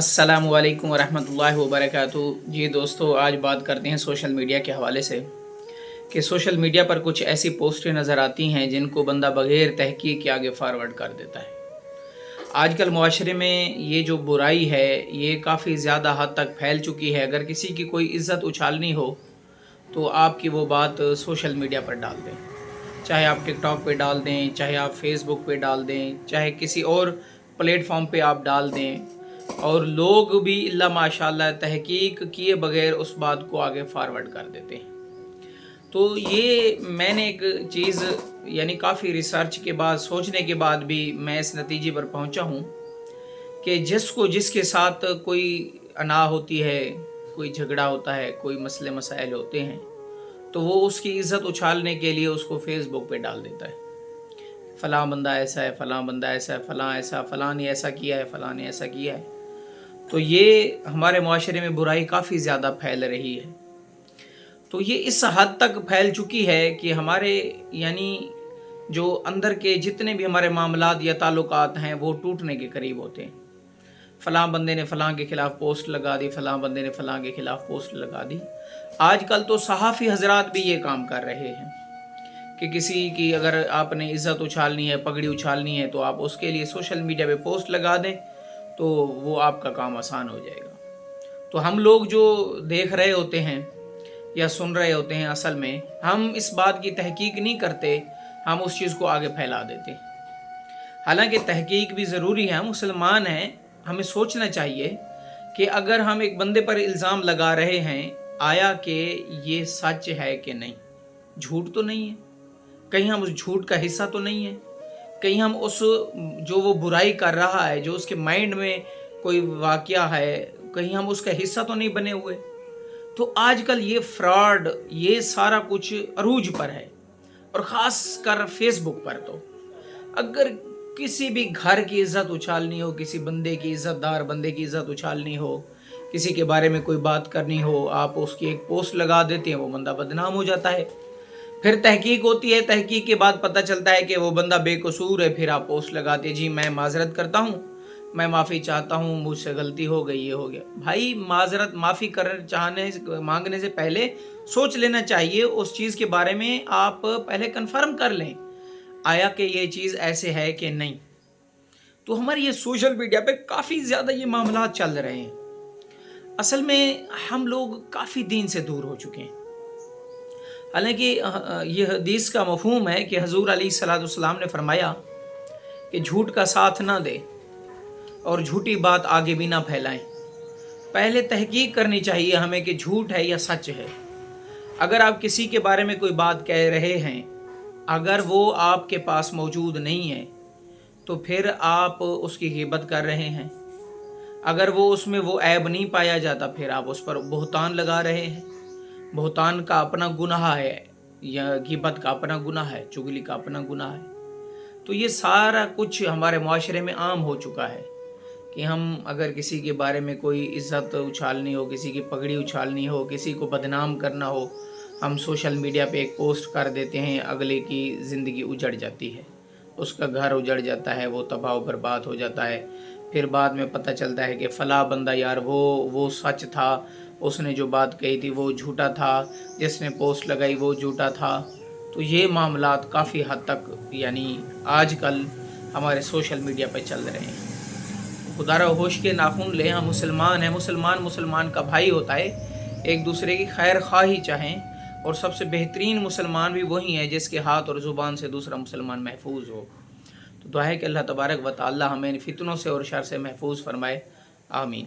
अस्सलामु अलैकुम वरहमतुल्लाहि वबरकातुहू। जी दोस्तों, आज बात करते हैं सोशल मीडिया के हवाले से कि सोशल मीडिया पर कुछ ऐसी पोस्टें नज़र आती हैं जिनको बंदा बग़ैर तहकीक के आगे फारवर्ड कर देता है। आजकल मुआशरे में ये जो बुराई है ये काफ़ी ज़्यादा हद तक फैल चुकी है। अगर किसी की कोई इज़्ज़त उछालनी हो तो आपकी वो बात सोशल मीडिया पर डाल दें, चाहे आप टिकटॉक पे डाल दें, चाहे आप फेसबुक पे डाल दें, चाहे किसी और प्लेटफॉर्म पे आप डाल दें, और लोग भी इल्ला माशाअल्लाह तहकीक किए बगैर उस बात को आगे फारवर्ड कर देते हैं। तो ये मैंने एक चीज़ यानी काफ़ी रिसर्च के बाद, सोचने के बाद भी मैं इस नतीजे पर पहुंचा हूं कि जिसके साथ कोई अना होती है, कोई झगड़ा होता है, कोई मसले मसाइल होते हैं, तो वो उसकी इज़्ज़त उछालने के लिए उसको फेसबुक पे डाल देता है। फ़लाँ बंदा ऐसा है, फ़लाँ बंदा ऐसा है, फ़लाँ ऐसा, फ़लाँ ने ऐसा किया है, फ़लाँ ने ऐसा किया है। तो ये हमारे माशरे में बुराई काफ़ी ज़्यादा फैल रही है। तो ये इस हद तक फैल चुकी है कि हमारे यानी जो अंदर के जितने भी हमारे मामलात या ताल्लुकात हैं वो टूटने के करीब होते हैं। फ़लाँ बंदे ने फ़लाँ के ख़िलाफ़ पोस्ट लगा दी, फ़लाँ बंदे ने फ़लाँ के ख़िलाफ़ पोस्ट लगा दी। आजकल तो सहाफ़ी हज़रात भी ये काम कर रहे हैं कि किसी की अगर आपने इज़्ज़त उछालनी है, पगड़ी उछालनी है, तो आप उसके लिए सोशल मीडिया पे पोस्ट लगा दें तो वो आपका काम आसान हो जाएगा। तो हम लोग जो देख रहे होते हैं या सुन रहे होते हैं, असल में हम इस बात की तहकीक नहीं करते, हम उस चीज़ को आगे फैला देते। हालांकि तहकीक भी ज़रूरी है, हम मुसलमान हैं, हमें सोचना चाहिए कि अगर हम एक बंदे पर इल्ज़ाम लगा रहे हैं, आया कि ये सच है कि नहीं, झूठ तो नहीं है, कहीं हम उस झूठ का हिस्सा तो नहीं है, कहीं हम उस जो वो बुराई कर रहा है, जो उसके माइंड में कोई वाक़या है, कहीं हम उसका हिस्सा तो नहीं बने हुए। तो आजकल ये फ्रॉड, ये सारा कुछ अरूज पर है, और ख़ास कर फेसबुक पर। तो अगर किसी भी घर की इज़्ज़त उछालनी हो, किसी बंदे की, इज़्ज़तदार बंदे की इज़्ज़त उछालनी हो, किसी के बारे में कोई बात करनी हो, आप उसकी एक पोस्ट लगा देते हैं, वो बंदा बदनाम हो जाता है। फिर तहकीक होती है, तहकीक के बाद पता चलता है कि वो बंदा बेकसूर है, फिर आप पोस्ट लगाते हैं, जी मैं माज़रत करता हूँ, मैं माफ़ी चाहता हूँ, मुझसे गलती हो गई, ये हो गया। भाई माज़रत माफ़ी मांगने से पहले सोच लेना चाहिए, उस चीज़ के बारे में आप पहले कंफर्म कर लें, आया कि ये चीज़ ऐसे है कि नहीं। तो हमारे ये सोशल मीडिया पे काफ़ी ज़्यादा ये मामला चल रहे हैं। असल में हम लोग काफ़ी दिन से दूर हो चुके हैं। हालांकि ये हदीस का मफ़हूम है कि हज़ूर अलैहिस्सलाम ने फरमाया कि झूठ का साथ ना दे और झूठी बात आगे भी ना फैलाएं। पहले तहकीक करनी चाहिए हमें कि झूठ है या सच है। अगर आप किसी के बारे में कोई बात कह रहे हैं, अगर वो आपके पास मौजूद नहीं है तो फिर आप उसकी ग़ीबत कर रहे हैं। अगर वो उसमें वो ऐब नहीं पाया जाता, फिर आप उस पर बहतान लगा रहे हैं। बहतान का अपना गुनाह है, या ग़ीबत का अपना गुनाह है, चुगली का अपना गुनाह है। तो ये सारा कुछ हमारे माशरे में आम हो चुका है कि हम अगर किसी के बारे में कोई इज़्ज़त उछालनी हो, किसी की पगड़ी उछालनी हो, किसी को बदनाम करना हो, हम सोशल मीडिया पे एक पोस्ट कर देते हैं, अगले की ज़िंदगी उजड़ जाती है, उसका घर उजड़ जाता है, वो तबाह बर्बाद हो जाता है। फिर बाद में पता चलता है कि फ़लाँ बंदा यार वो सच था, उसने जो बात कही थी वो झूठा था, जिसने पोस्ट लगाई वो झूठा था। तो ये मामलात काफ़ी हद तक यानी आजकल हमारे सोशल मीडिया पे चल रहे हैं। खुदारा होश के नाखून लें, हम मुसलमान हैं, मुसलमान का भाई होता है, एक दूसरे की खैर ख्वाही चाहें, और सबसे बेहतरीन मुसलमान भी वही है जिसके हाथ और ज़ुबान से दूसरा मुसलमान महफूज हो। तो दुआ है कि अल्लाह तबारक व तआला हमें फितनों से और शर से महफूज फरमाए। आमीन।